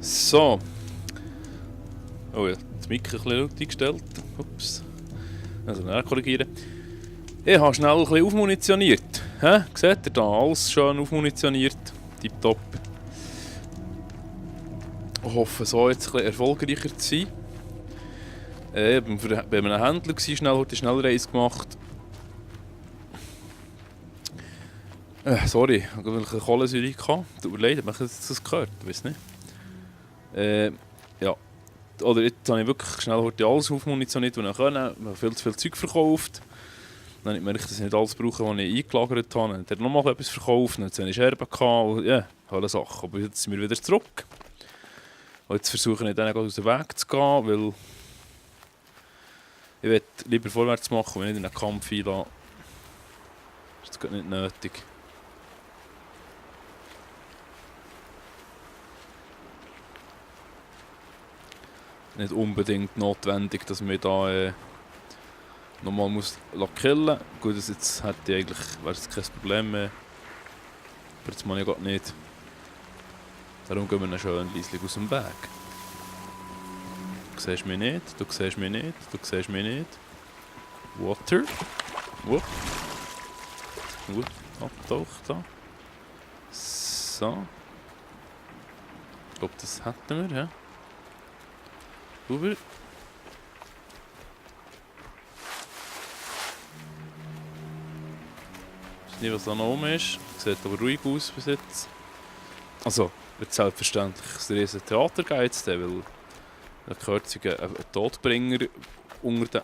So. Oh ja, das Mikro ein bisschen laut eingestellt. Ups. Also korrigieren. Ich habe schnell ein bisschen aufmunitioniert. Seht ihr da? Alles schön aufmunitioniert. Tipptopp. Ich hoffe, so jetzt ein bisschen erfolgreicher zu sein. Ich war bei einem Händler, heute Schnellreise gemacht. Sorry, ich hatte eine Kohlensäure. Tut mir leid, habe ich das gehört? Ich weiß nicht. Ja. Oder jetzt habe ich wirklich schnell heute alles aufmunitioniert, was ich konnte. Ich habe viel zu viel Zeug verkauft. Dann habe ich gemerkt, dass ich nicht alles brauche, was ich eingelagert habe. Dann hat er nochmal etwas verkauft, dann hatte ich Scherben und ja, alle Sachen. Aber jetzt sind wir wieder zurück. Und jetzt versuche ich dann aus dem Weg zu gehen, weil ich will lieber vorwärts machen, wenn ich in einen Kampf einlasse. Das ist nicht nötig. Nicht unbedingt notwendig, dass man da nochmal killen muss. Gut, das jetzt hätte ich eigentlich, wäre es kein Problem mehr. Aber jetzt mache ich gerade nicht. Darum gehen wir dann schön leislich aus dem Weg. Du siehst mich nicht, du siehst mich nicht, du siehst mich nicht. Water. Wupp. Gut, abgetaucht da. So. Ich glaube, das hätten wir, ja. Rüber. Ich weiß nicht, was da noch oben ist. Sieht aber ruhig aus bis jetzt. Also, wird selbstverständlich ein riesen Theater geben jetzt, weil da gehört sich ein Todbringer unter den...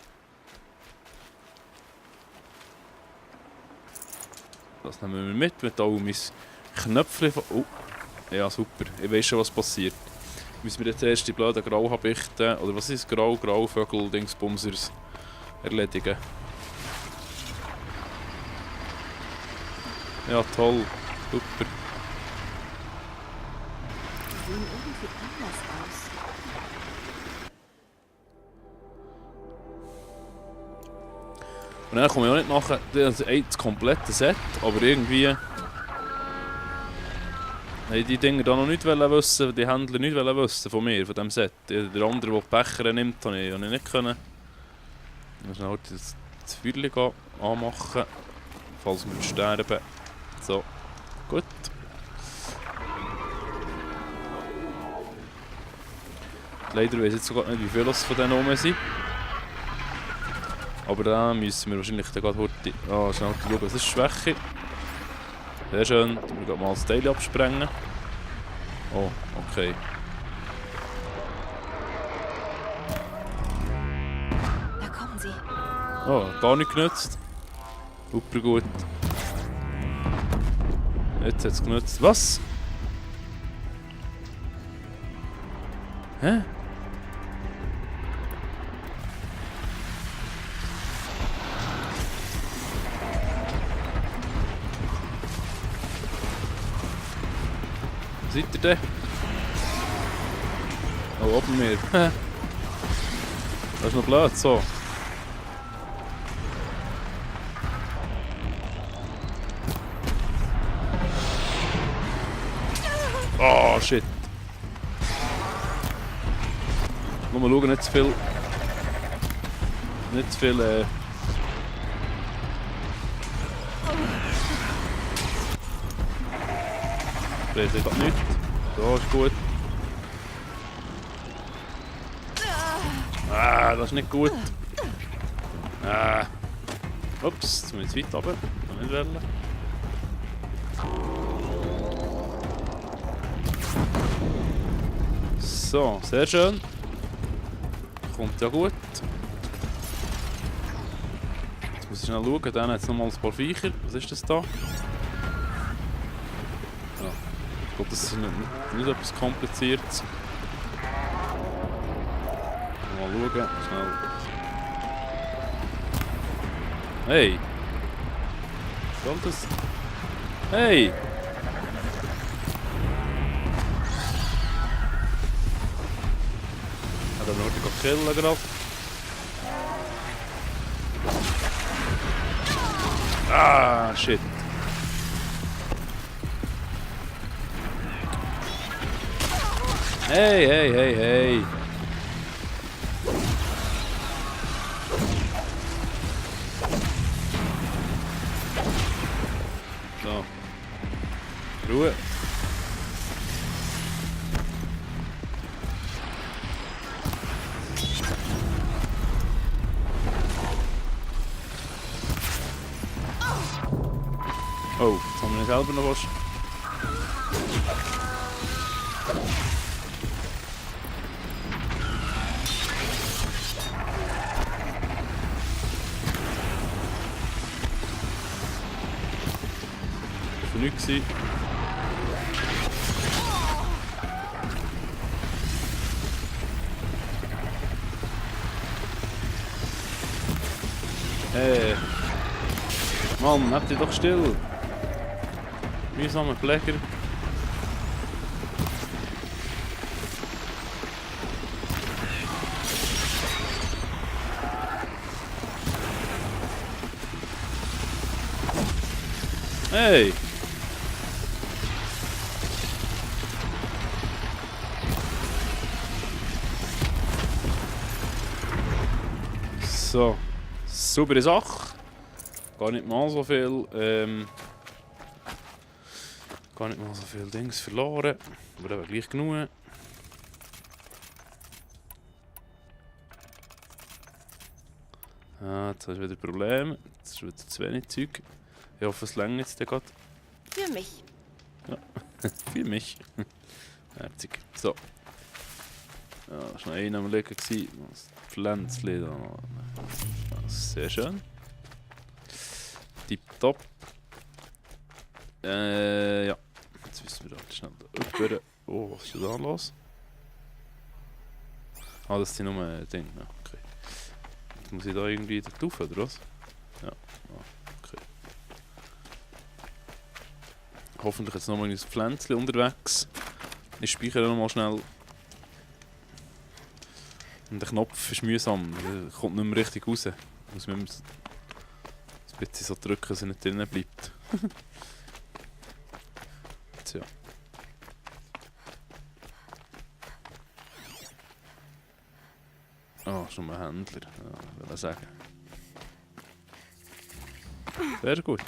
Das nehmen wir mit auch mein Knöpfchen von... Oh, ja super, ich weiß schon was passiert. Müssen wir jetzt erst die blöden Grauhabichten, oder was ist Grauvögel, Dingsbumsers erledigen. Ja toll, super. Die sehen irgendwie anders aus. Und dann komme ich auch nicht nachher das komplette Set, aber irgendwie... Die Dinger da noch nicht wissen, die Händler nicht wissen von mir, von diesem Set. Der andere, der die Becher nimmt, konnte ich nicht können. Ich muss halt das Feuerchen anmachen, falls wir sterben. So, gut. Leider weiss ich jetzt sogar nicht, wie viele von denen rum sind. Aber dann müssen wir wahrscheinlich gerade heute schnell schauen, was ist Schwäche. Sehr schön, wir gehen mal das Teil absprengen. Oh, okay. Da kommen sie. Oh, gar nicht genützt. Super gut. Jetzt hat es genützt. Was? Hä? Wo seid ihr denn? Oh, oben mir. Das ist noch blöd, so. Oh, shit. Nur mal schauen, nicht zu viel... Nicht zu viel, Ich sehe gerade nichts. So, ist gut. Ah, das ist nicht gut. Ups, jetzt muss ich zu weit runter. Kann nicht wollen. So, sehr schön. Kommt ja gut. Jetzt muss ich schnell schauen, dann hat es nochmal ein paar Viecher. Was ist das da? Ich glaube, das ist nicht etwas Kompliziertes. Mal schauen, schnell. Hey! Was soll das? Hey! Hat er noch killen gerade? Ah, shit! Hey, hey, hey, hey. So. Ruhe. Oh, jetzt haben wir selber noch was. Das war nichts. Hey. Mann, habt ihr doch still. Mühsame Pfleger. Hey! So, saubere Sache. Gar nicht mal so viel. Gar nicht mal so viel Dings verloren. Aber eben gleich genug. Ah, jetzt hast du wieder ein Problem. Jetzt ist wieder zu wenig Zeug. Ich hoffe, es reicht jetzt gerade. Für mich. Ja, für mich. Herzig. So. Ja, das war noch einer am Liegen. Das Pflänzchen da. Sehr schön. Tipptopp. Ja. Jetzt wissen wir halt schnell da rüber. Oh, was ist denn da los? Ah, das sind nur Dinge. Ja, okay. Jetzt muss ich da irgendwie drauf, oder was? Ja. Ah, okay. Hoffentlich jetzt nochmal ein Pflänzchen unterwegs. Ich speichere nochmal schnell. Und der Knopf ist mühsam. Der kommt nicht mehr richtig raus. Muss man ein bisschen so drücken, dass er nicht drinnen bleibt. Tja. Ah, oh, schon mal Händler. Ja, will ich sagen. Sehr gut.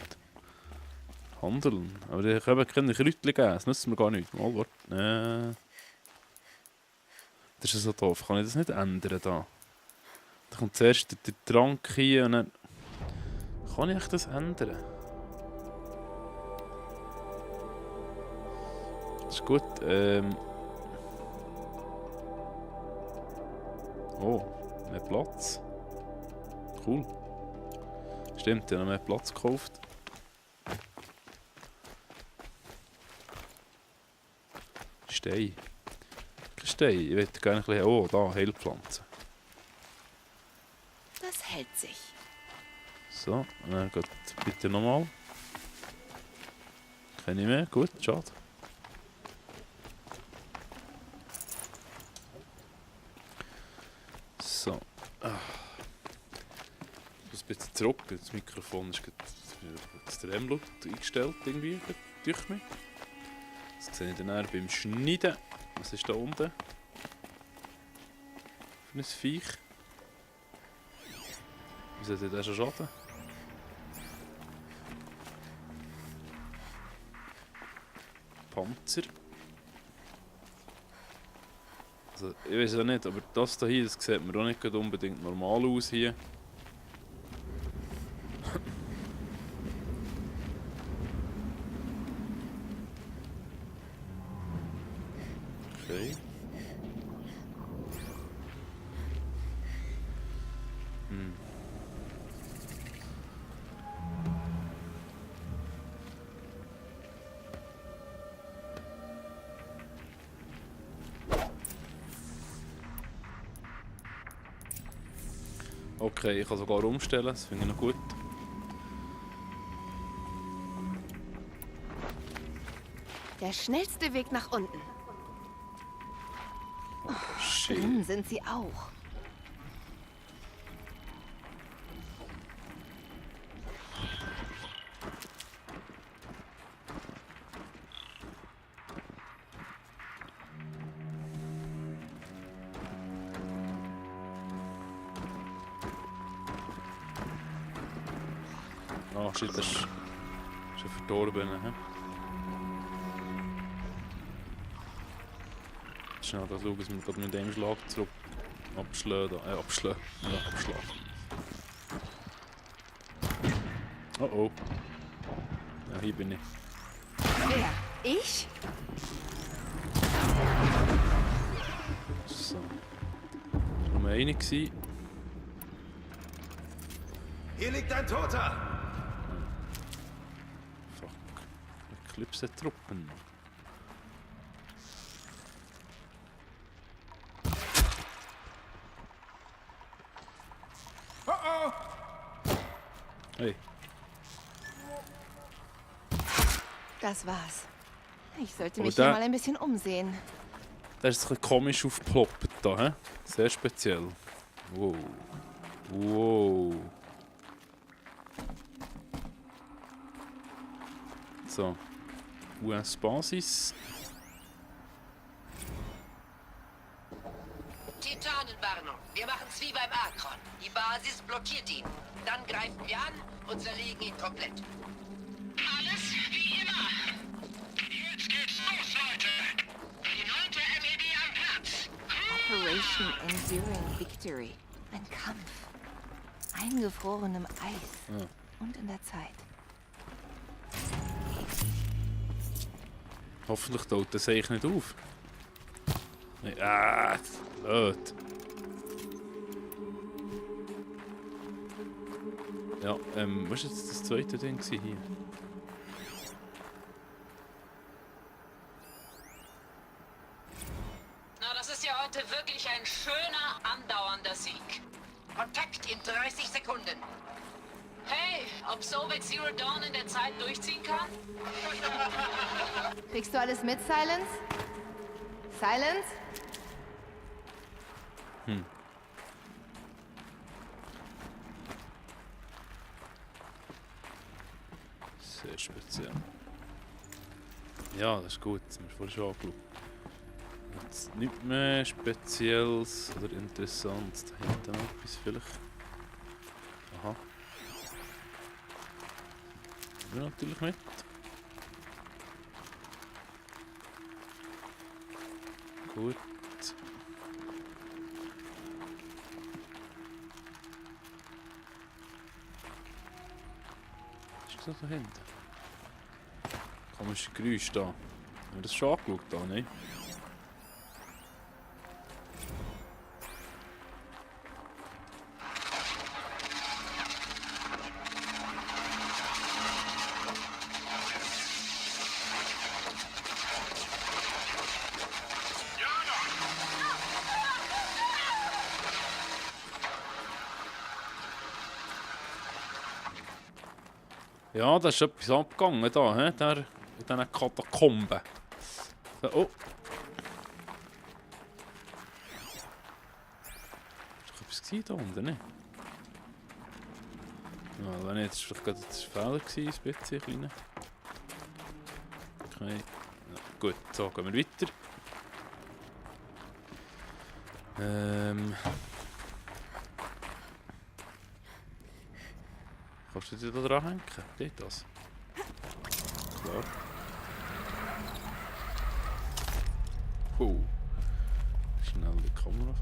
Handeln. Aber ich habe keine Kräutchen geben. Das nützt mir gar nicht. Mal warte. Das ist so doof. Kann ich das nicht ändern da? Da kommt zuerst der Trank hier und dann... Kann ich das ändern? Das ist gut. Oh, mehr Platz. Cool. Stimmt, ich habe noch mehr Platz gekauft. Stein. Stein. Ich möchte gerne ein bisschen... Oh, da, Heilpflanzen. Das hält sich. So, und dann geht bitte nochmal. Keine mehr, gut, schade. So. Ich muss ein bisschen zurück, das Mikrofon ist extrem laut eingestellt irgendwie, durch mich. Das sehe ich dann beim Schneiden. Was ist da unten? Für ein Viech. Wie sollte der schon schaden? Panzer. Also, ich weiß ja nicht, aber das hier, das sieht mir auch nicht unbedingt normal aus hier. Okay. Okay, ich kann sogar umstellen, das finde ich noch gut. Der schnellste Weg nach unten. Oh, shit. Drin sind sie auch. Ah, shit, das ist ein Verdorbener. He? Schnell da schauen, dass wir gerade mit dem Schlag zurück abschlagen. Abschlagen. Ja, abschlagen. Oh oh. Ja, hier bin ich. Wer? Ich? So. Das war nur eine. Hier liegt ein Toter! Fuck. Eclipse-Truppen. Oh oh! Hey. Das war's. Ich sollte Aber mich da- hier mal ein bisschen umsehen. Das ist ein bisschen komisch aufgeploppt da, hä? Sehr speziell. Wow. Wow. So. US-Basis. Titanenwarnung. Wir machen's wie beim Akron. Die Basis blockiert ihn. Dann greifen wir an und zerlegen ihn komplett. Alles wie immer. Jetzt geht's los, Leute. Die 9. MED am Platz. Operation Enduring Victory. Ein Kampf. Eingefroren im Eis. Ja. Und in der Zeit. Hoffentlich taucht das eigentlich nicht auf. Nee, blöd. Ja, was war jetzt das zweite Ding hier? Na, das ist ja heute wirklich ein schöner, andauernder Sieg. Kontakt in 30 Sekunden. Hey, ob Soviet Zero Dawn in der Zeit durchziehen kann? Kriegst du alles mit, Silence? Silence? Sehr speziell. Ja, das ist gut. Das haben wir vorhin schon angeschaut. Jetzt nichts mehr Spezielles oder Interessantes. Da hinten noch etwas vielleicht. Aha. Ja, natürlich mit. Gut. Was ist das da hinten? Komische Geräusche da. Haben wir das schon angeschaut da, ne? Ja, da ist etwas abgegangen da, he? Der, in diesen Katakomben. So, oh. Ist doch etwas gewesen da unten, ne? Ja, wenn nicht, das war vielleicht gerade ein Fehler gewesen, ein bisschen kleiner. Okay. Ja, gut, so gehen wir weiter. Kannst du dich da dran hängen? Geht das? Klar. Schnell die Kamera.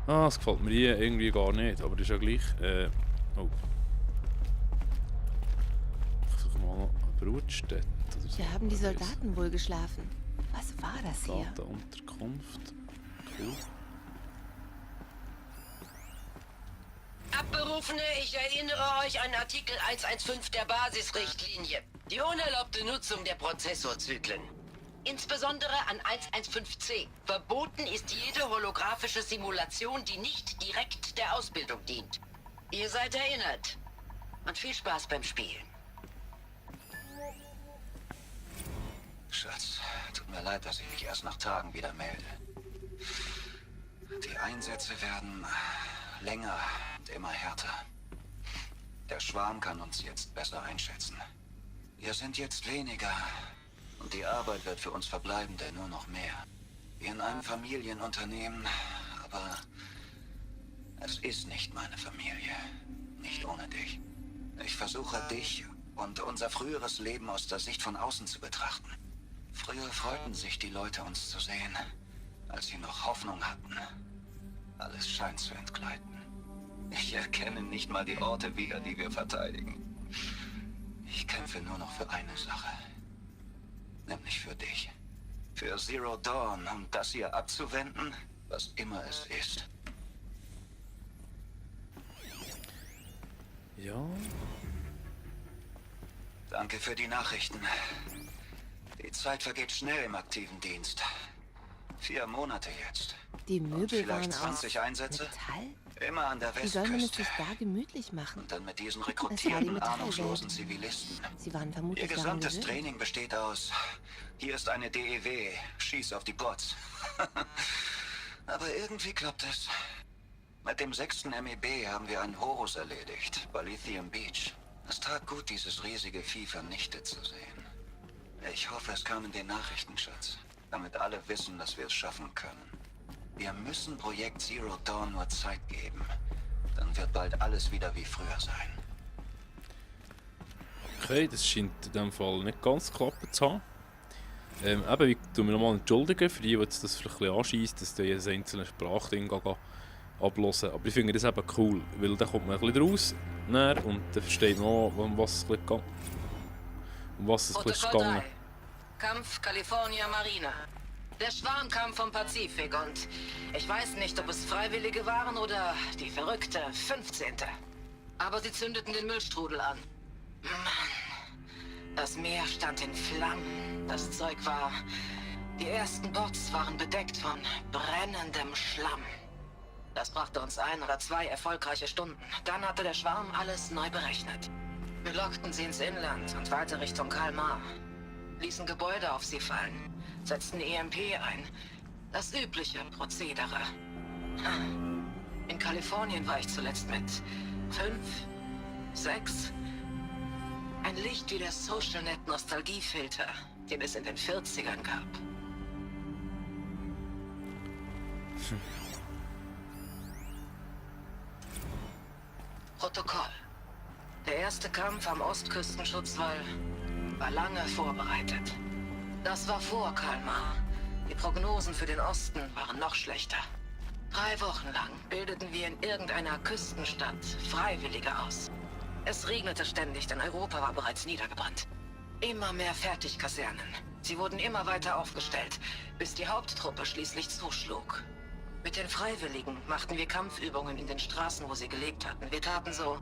Ah, das gefällt mir hier irgendwie gar nicht, aber das ist ja gleich. Oh. Ich versuche mal eine Brutstätte. Oder so. Hier haben die Soldaten wohl geschlafen. Was war das hier? Datenunterkunft. Cool. Abberufene, ich erinnere euch an Artikel 115 der Basisrichtlinie. Die unerlaubte Nutzung der Prozessorzyklen. Insbesondere an 115c. Verboten ist jede holographische Simulation, die nicht direkt der Ausbildung dient. Ihr seid erinnert. Und viel Spaß beim Spielen. Schatz, tut mir leid, dass ich mich erst nach Tagen wieder melde. Die Einsätze werden länger und immer härter. Der Schwarm kann uns jetzt besser einschätzen. Wir sind jetzt weniger und die Arbeit wird für uns Verbleibende nur noch mehr. Wie in einem Familienunternehmen, aber Es ist nicht meine Familie. Nicht ohne dich. Ich versuche dich und unser früheres Leben aus der Sicht von außen zu betrachten. Früher freuten sich die Leute, uns zu sehen, als sie noch Hoffnung hatten. Alles scheint zu entgleiten. Ich erkenne nicht mal die Orte wieder, die wir verteidigen. Ich kämpfe nur noch für eine Sache. Nämlich für dich. Für Zero Dawn, um das hier abzuwenden, was immer es ist. Ja. Danke für die Nachrichten. Die Zeit vergeht schnell im aktiven Dienst. 4 Monate jetzt. Die Und Möbel waren vielleicht aus 20 Einsätze? Metall? Immer an der Wie soll man es Westküste. sich da gemütlich machen? Und dann mit diesen war die rekrutierten, Metallwelt. ahnungslosen Zivilisten. Sie waren Ihr vermutlich daran gesamtes gewöhnt. Training besteht aus: hier ist eine DEW, schieß auf die Bots. Aber irgendwie klappt es. Mit dem 6. MEB haben wir einen Horus erledigt, bei Lithium Beach. Es tat gut, dieses riesige Vieh vernichtet zu sehen. Ich hoffe, es kam in den Nachrichtenschatz, damit alle wissen, dass wir es schaffen können. Wir müssen Projekt Zero Dawn nur Zeit geben. Dann wird bald alles wieder wie früher sein. Okay, das scheint in diesem Fall nicht ganz geklappt zu haben. Eben, ich tue mich nochmal entschuldigen für die, die jetzt das vielleicht ein bisschen anscheisst, dass die jedes einzelne Sprachding abhören. Aber ich finde das eben cool, weil dann kommt man ein bisschen raus und dann versteht man auch, um was es ein bisschen Protokoll gegangen. 3. Kampf California Marina. Der Schwarm kam vom Pazifik und ich weiß nicht, ob es Freiwillige waren oder die verrückte 15. Aber sie zündeten den Müllstrudel an. Mann, das Meer stand in Flammen. Das Zeug war... Die ersten Bots waren bedeckt von brennendem Schlamm. Das brachte uns 1 oder 2 erfolgreiche Stunden. Dann hatte der Schwarm alles neu berechnet. Wir lockten sie ins Inland und weiter Richtung Kalmar. Ließen Gebäude auf sie fallen. Setzten EMP ein. Das übliche Prozedere. In Kalifornien war ich zuletzt mit 5, 6. Ein Licht wie der SocialNet Nostalgiefilter, den es in den 40ern gab. Protokoll. Der erste Kampf am Ostküstenschutzwall war lange vorbereitet. Das war vor Kalmar. Die Prognosen für den Osten waren noch schlechter. 3 Wochen lang bildeten wir in irgendeiner Küstenstadt Freiwillige aus. Es regnete ständig, denn Europa war bereits niedergebrannt. Immer mehr Fertigkasernen. Sie wurden immer weiter aufgestellt, bis die Haupttruppe schließlich zuschlug. Mit den Freiwilligen machten wir Kampfübungen in den Straßen, wo sie gelebt hatten. Wir taten so,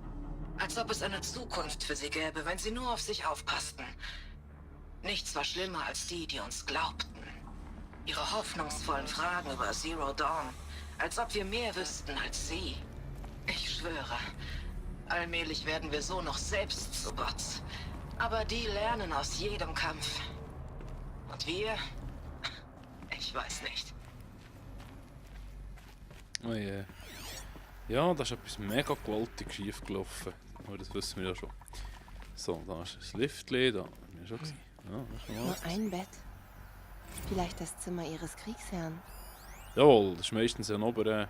als ob es eine Zukunft für sie gäbe, wenn sie nur auf sich aufpassten. Nichts war schlimmer als die, die uns glaubten. Ihre hoffnungsvollen Fragen über Zero Dawn, als ob wir mehr wüssten als sie. Ich schwöre, allmählich werden wir so noch selbst zu Bots. Aber die lernen aus jedem Kampf. Und wir? Ich weiß nicht. Oh yeah. Ja, da ist etwas mega gewaltig schief gelaufen. Aber das wissen wir ja schon. So, da ist das Liftli, da haben wir schon gesehen. Ja, das ist Nur normal. ein Bett. Vielleicht das Zimmer ihres Kriegsherrn. Jawohl, das ist meistens ein oberer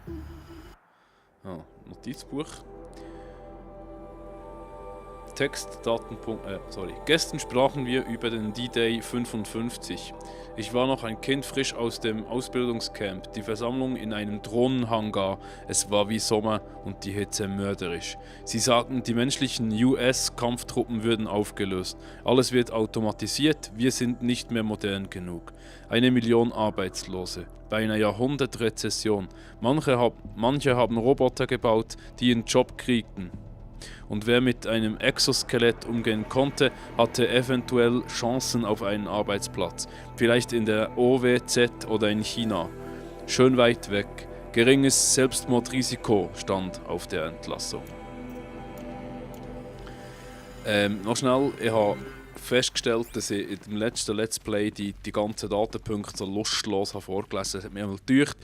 Notizbuch. Gestern sprachen wir über den D-Day 55. Ich war noch ein Kind frisch aus dem Ausbildungscamp. Die Versammlung in einem Drohnenhangar. Es war wie Sommer und die Hitze mörderisch. Sie sagten, die menschlichen US-Kampftruppen würden aufgelöst. Alles wird automatisiert. Wir sind nicht mehr modern genug. 1 Million Arbeitslose. Bei einer Jahrhundertrezession. Manche haben Roboter gebaut, die ihren Job kriegten. Und wer mit einem Exoskelett umgehen konnte, hatte eventuell Chancen auf einen Arbeitsplatz. Vielleicht in der OWZ oder in China. Schön weit weg. Geringes Selbstmordrisiko stand auf der Entlassung. Noch schnell, ich habe festgestellt, dass ich in dem letzten Let's Play die ganzen Datenpunkte so lustlos habe vorgelesen habe. Das hat mich einmal getäuscht.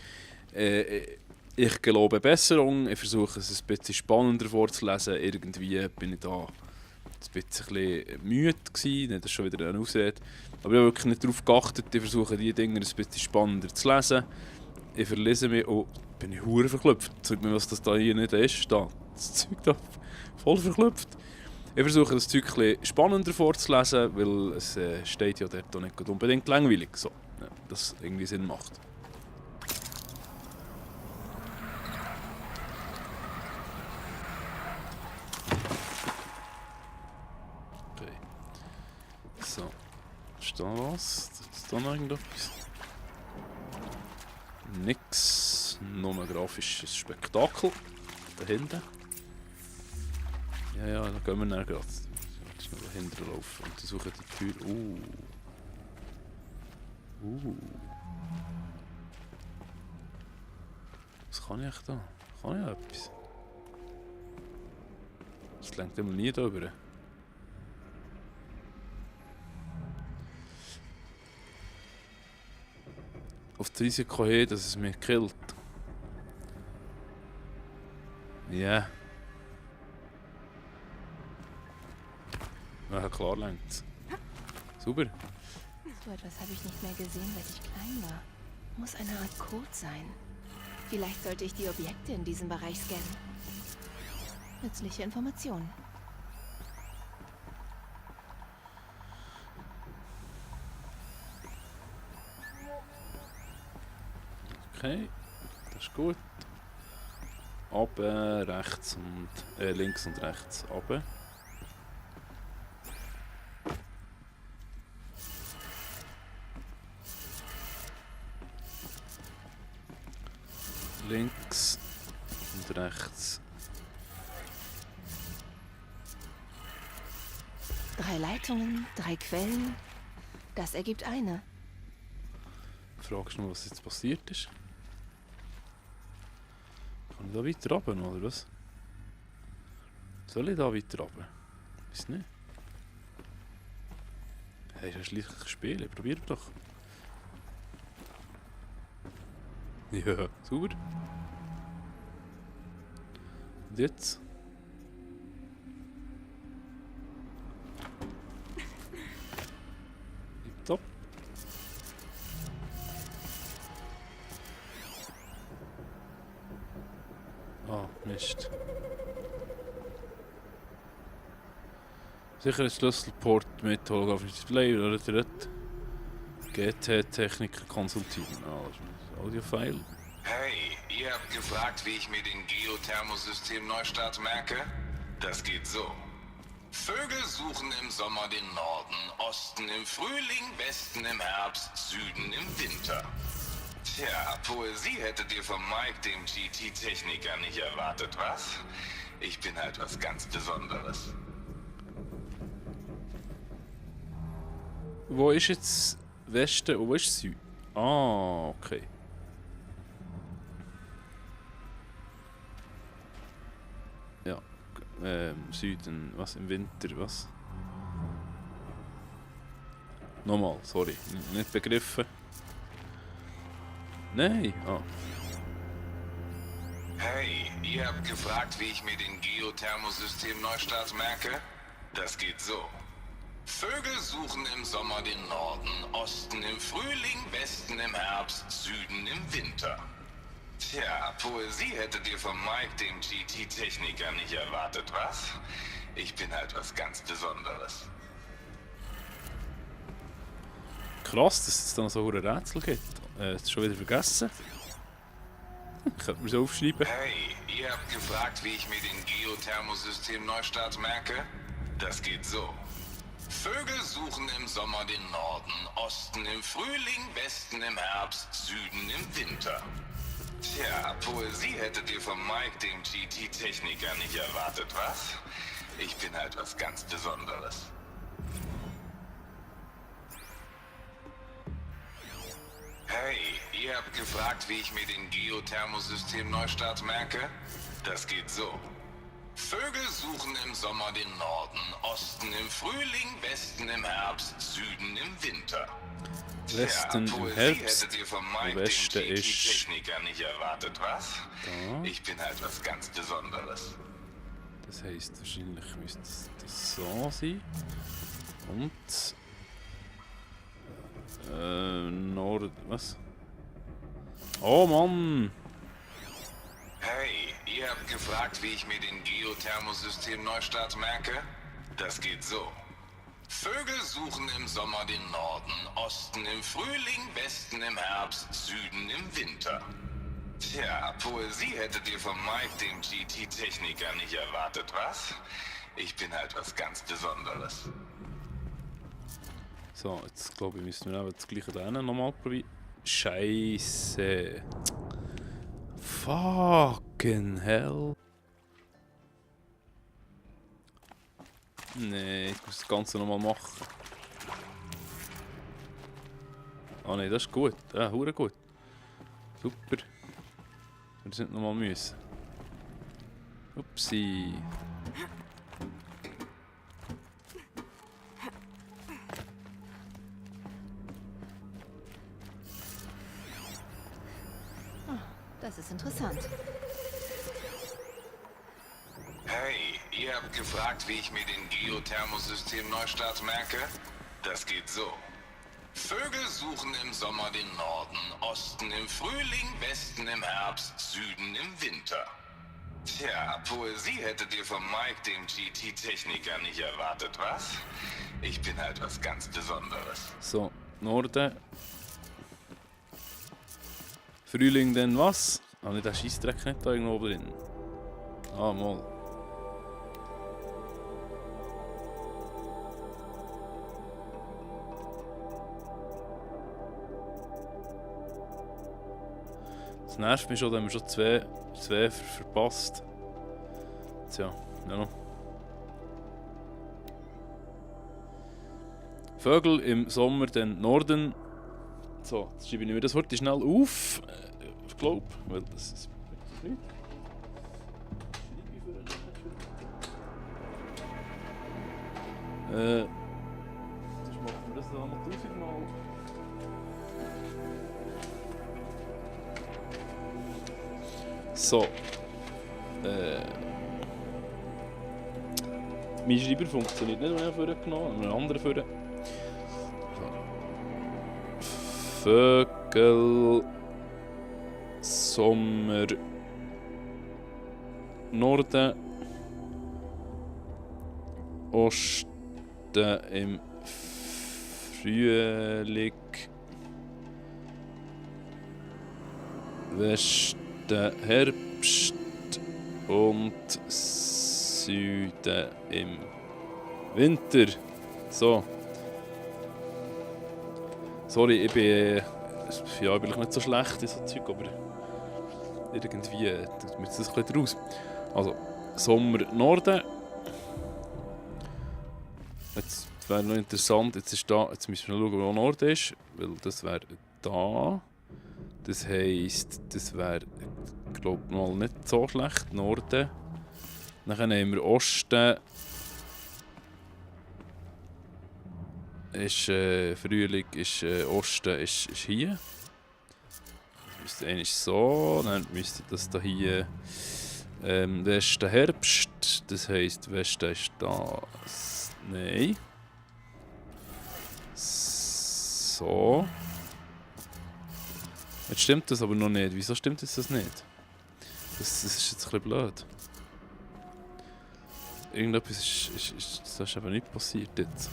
Ich gelobe Besserung, ich versuche es ein bisschen spannender vorzulesen. Irgendwie bin ich da ein bisschen müde gewesen, nicht, das ist schon wieder eine Ausrede. Aber ich habe wirklich nicht darauf geachtet, ich versuche die Dinge ein bisschen spannender zu lesen. Ich verlese mich und bin ich hure verklüpft. Zeigt mir, was das da hier nicht ist. Da. Das Zeug da voll verklüpft. Ich versuche das Zeug ein bisschen spannender vorzulesen, weil es steht ja dort auch nicht unbedingt langweilig. So, ja, dass es irgendwie Sinn macht. Okay. So. Ist da was? Ist da noch irgendetwas? Nix. Nur ein grafisches Spektakel. Da hinten. Ja, dann gehen wir dann gerade. Jetzt noch dahinter laufen und suchen die Tür. Was kann ich da? Kann ich etwas? Das lenkt immer nie da rüber. Auf das Risiko hin, dass es mich killt. Ja. Yeah. Ja, klar längt's. Super. So etwas habe ich nicht mehr gesehen, seit ich klein war. Muss eine Art Code sein. Vielleicht sollte ich die Objekte in diesem Bereich scannen. Nützliche Informationen. Okay, das ist gut. Runter, rechts und links und rechts runter. Links und rechts. 3 Leitungen, 3 Quellen. Das ergibt eine. Fragst du mal, was jetzt passiert ist? Kann ich da weiter runter, oder was? Soll ich da weiter runter? Weiß nicht. Hey, das ist schlichtlich ein Spiel, probier doch. Ja, super. Und jetzt? Top. Ah, Mist. Sicher ein Schlüsselport mit holographischem Display oder dort. GT-Techniker konsultieren. Ah, das ist ein Audio-File. Hey, ihr habt gefragt, wie ich mir den Geothermosystem-Neustart merke? Das geht so. Vögel suchen im Sommer den Norden, Osten im Frühling, Westen im Herbst, Süden im Winter. Tja, Poesie hättet ihr von Mike, dem GT-Techniker, nicht erwartet, was? Ich bin halt was ganz Besonderes. Wo ist jetzt Westen und wo ist Süden? Ah, okay. Ja, Süden, was im Winter, was? Nochmal, sorry, nicht begriffen. Nein, ah. Hey, ihr habt gefragt, wie ich mir den Geothermosystem-Neustart merke? Das geht so. Vögel suchen im Sommer den Norden, Osten im Frühling, Westen im Herbst, Süden im Winter. Tja, Poesie hättet ihr von Mike, dem GT-Techniker, nicht erwartet, was? Ich bin halt was ganz Besonderes. Krass, dass es da noch so ein Rätsel gibt. Das ist schon wieder vergessen. Ich könnte mir so aufschreiben. Hey, ihr habt gefragt, wie ich mir den Geothermosystem-Neustart merke? Das geht so. Vögel suchen im Sommer den Norden, Osten im Frühling, Westen im Herbst, Süden im Winter. Tja, Poesie hättet ihr von Mike, dem GT-Techniker, nicht erwartet, was? Ich bin halt was ganz Besonderes. Hey, ihr habt gefragt, wie ich mir den Geothermosystem-Neustart merke? Das geht so. Vögel suchen im Sommer den Norden, Osten im Frühling, Westen im Herbst, Süden im Winter. Westen Tja, im Poesie Herbst, hättet ihr von Mike, Westen dem ist GT-Techniker, nicht erwartet, was? da. Ich bin halt was ganz Besonderes. Das heisst, wahrscheinlich müsste das so sein. Und Nord... was? Oh Mann! Hey, ihr habt gefragt, wie ich mir den Geothermosystem Neustart merke? Das geht so. Vögel suchen im Sommer den Norden, Osten im Frühling, Westen im Herbst, Süden im Winter. Tja, Poesie hättet ihr von Mike, dem GT-Techniker, nicht erwartet, was? Ich bin halt was ganz Besonderes. So, jetzt glaube ich, müssen wir das gleiche lernen nochmal probieren. Scheiße. Fucking hell. Nee, ich muss das Ganze nochmal machen. Ah ne, das ist gut. Ja, hure gut. Super. Wir sind nochmal müssen. Upsi. Das ist interessant. Hey, ihr habt gefragt, wie ich mir den Geothermosystem Neustart merke? Das geht so. Vögel suchen im Sommer den Norden, Osten im Frühling, Westen im Herbst, Süden im Winter. Tja, Poesie hättet ihr von Mike, dem GT-Techniker, nicht erwartet, was? Ich bin halt was ganz Besonderes. So, Norden. Frühling dann was? Ah, nicht der Scheissdreck nicht da irgendwo drin. Ah, mal. Das nervt mich schon, da haben wir schon zwei verpasst. Tja, ja noch. Vögel im Sommer, dann Norden. So, jetzt schreibe ich mir das heute schnell auf. Ich glaube, weil das ist nicht. Das machen wir das dann noch 1000-mal. So. Mein Schreiber funktioniert nicht, wenn ich vorher genommen habe, einen anderen vorher. Vögel, Sommer, Norden, Osten im Frühling, Westen, Herbst und Süden im Winter. So. Sorry, ich bin nicht so schlecht in so Zeug, aber irgendwie tut mir das ein bisschen raus. Also, Sommer Norden. Jetzt wäre noch interessant, jetzt müssen wir noch schauen, wo Norden ist, weil das wäre da. Das heisst, das wäre, ich glaube mal nicht so schlecht, Norden. Dann haben wir Osten. Ist Frühling, ist Osten ist hier. Das müsste eigentlich so, dann müsste das da hier Westen Herbst, das heisst Westen ist da. Nein. So. Jetzt stimmt das aber noch nicht. Wieso stimmt das nicht? Das ist jetzt ein bisschen blöd. Irgendetwas das ist aber nicht passiert jetzt.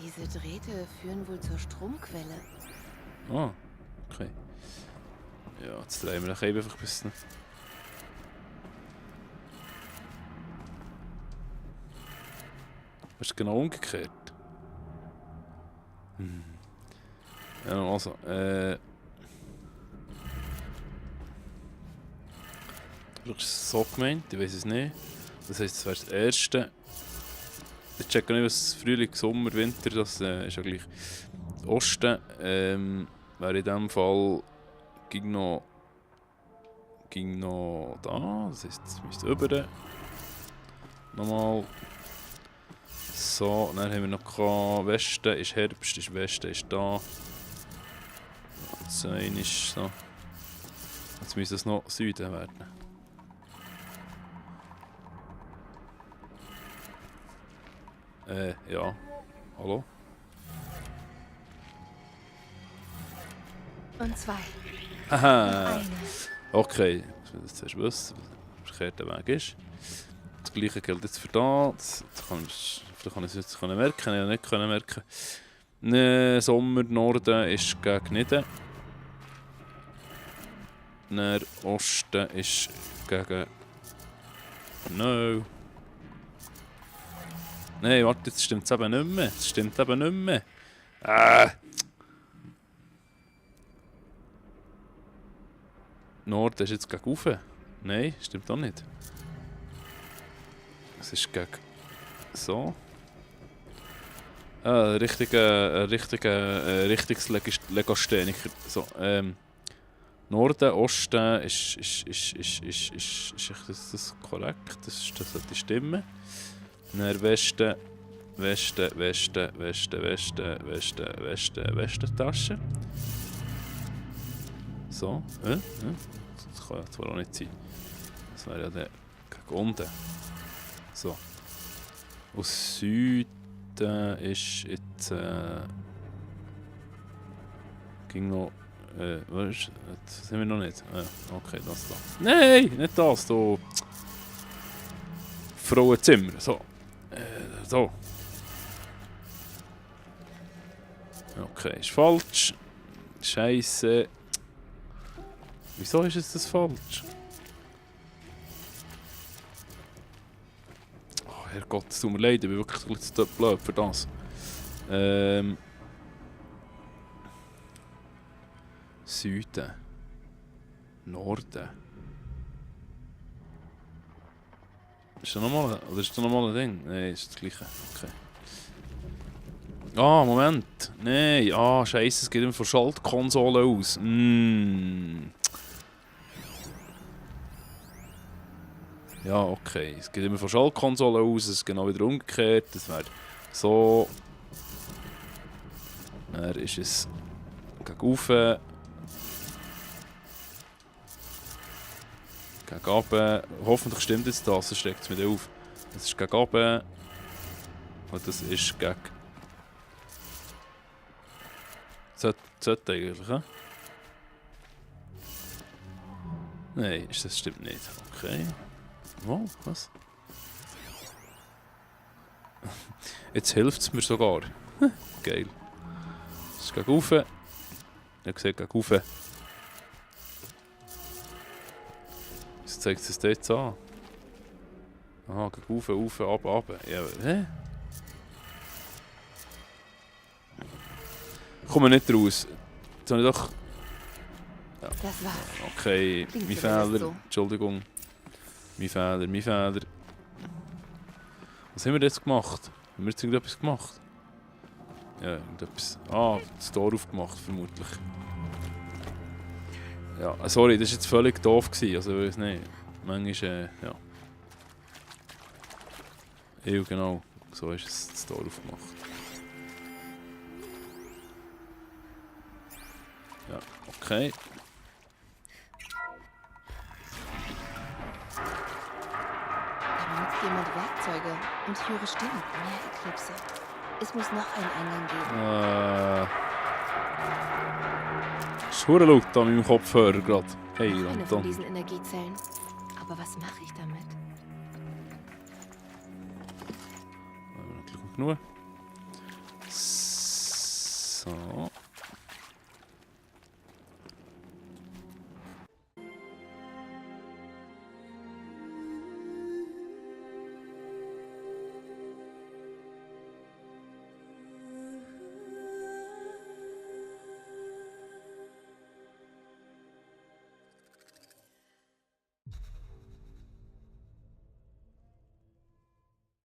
Diese Drähte führen wohl zur Stromquelle. Ah, okay. Ja, jetzt drehen wir den Kabel einfach ein bisschen. Das ist genau umgekehrt. Ja, also, du hast so gemeint, ich weiß es nicht. Das heisst, das wäre das erste. Ich checke nicht, was Frühling, Sommer, Winter, das ist ja gleich. Das Osten wäre in diesem Fall ging noch da, das heisst, es müsste über. Nochmal. So, dann haben wir noch gehabt, Westen ist Herbst, ist Westen ist da. Jetzt ist so. Jetzt müsste es noch Süden werden. Ja. Hallo? Und 2. Haha. Eine. Okay, ich will das zuerst wissen, was der verkehrte Weg ist. Das gleiche gilt jetzt für das. Vielleicht kann ich es jetzt merken, ja nicht können merken. Sommer, Norden ist gegen Niden. Der Osten ist gegen... No. Nein, warte, jetzt stimmt es eben nicht mehr. Es stimmt eben nicht mehr. Norden ist jetzt gegen Ufe. Nein, stimmt auch nicht. Es ist gegen... So. Richtiges Legastheniker. So, Norden, Osten ist das korrekt? Das sollte stimmen. Dann Westen, Westentasche. So, das kann ja zwar auch nicht sein. Das wäre ja der gegen unten. So. Aus Süden ist jetzt ging noch was ist das sind wir noch nicht. Okay, das da. Nein, nicht das da. Frauenzimmer. So. So. Okay, ist falsch. Scheiße. Wieso ist jetzt das falsch? Oh, Herrgott, es tut mir leid, ich bin wirklich ein bisschen zu blöd für das. Süden. Norden. Ist da nochmal ein Ding? Nein, ist das gleiche. Okay. Ah, Moment. Nein, scheiße, es geht immer von Schaltkonsole aus. Ja, okay. Es geht immer von Schaltkonsole aus, es ist genau wieder umgekehrt. Das wäre so. Dann ist es gegen Ufe. Gegen Aben. Hoffentlich stimmt jetzt das, sonst schreckt es mich auf. Das ist gegen Aben. Und das ist gegen... Sollte eigentlich, hä? Nein, das stimmt nicht. Okay. Oh, was? Jetzt hilft es mir sogar. Geil. Das ist gegen Ufe. Ich sehe gegen Ufe. Jetzt zeigt es dort an. Aha, gegen Ufe, Ufe, runter. Ja, hä? Ich komme nicht raus. Jetzt habe ich doch... Ja. Das war's. Okay, Klingt mein zumindest Fehler. so. Entschuldigung. Mein Fehler. Was haben wir jetzt gemacht? Haben wir jetzt irgendetwas gemacht? Ja, irgendetwas. Das Tor aufgemacht, vermutlich. Ja, sorry, das war jetzt völlig doof gewesen, also ich weiß nicht. Manchmal, ja. Ja, genau. So ist es das Tor aufgemacht. Ja, okay. Da benutzt jemand Werkzeuge und ich höre Stimmen. Mehr Eklipse. Es muss noch einen Eingang geben. Es ist verdammt laut an meinem Kopfhörer gerade. Hey, Noch eine von Anton. diesen Energiezellen. Aber was mache ich damit? Genug. So.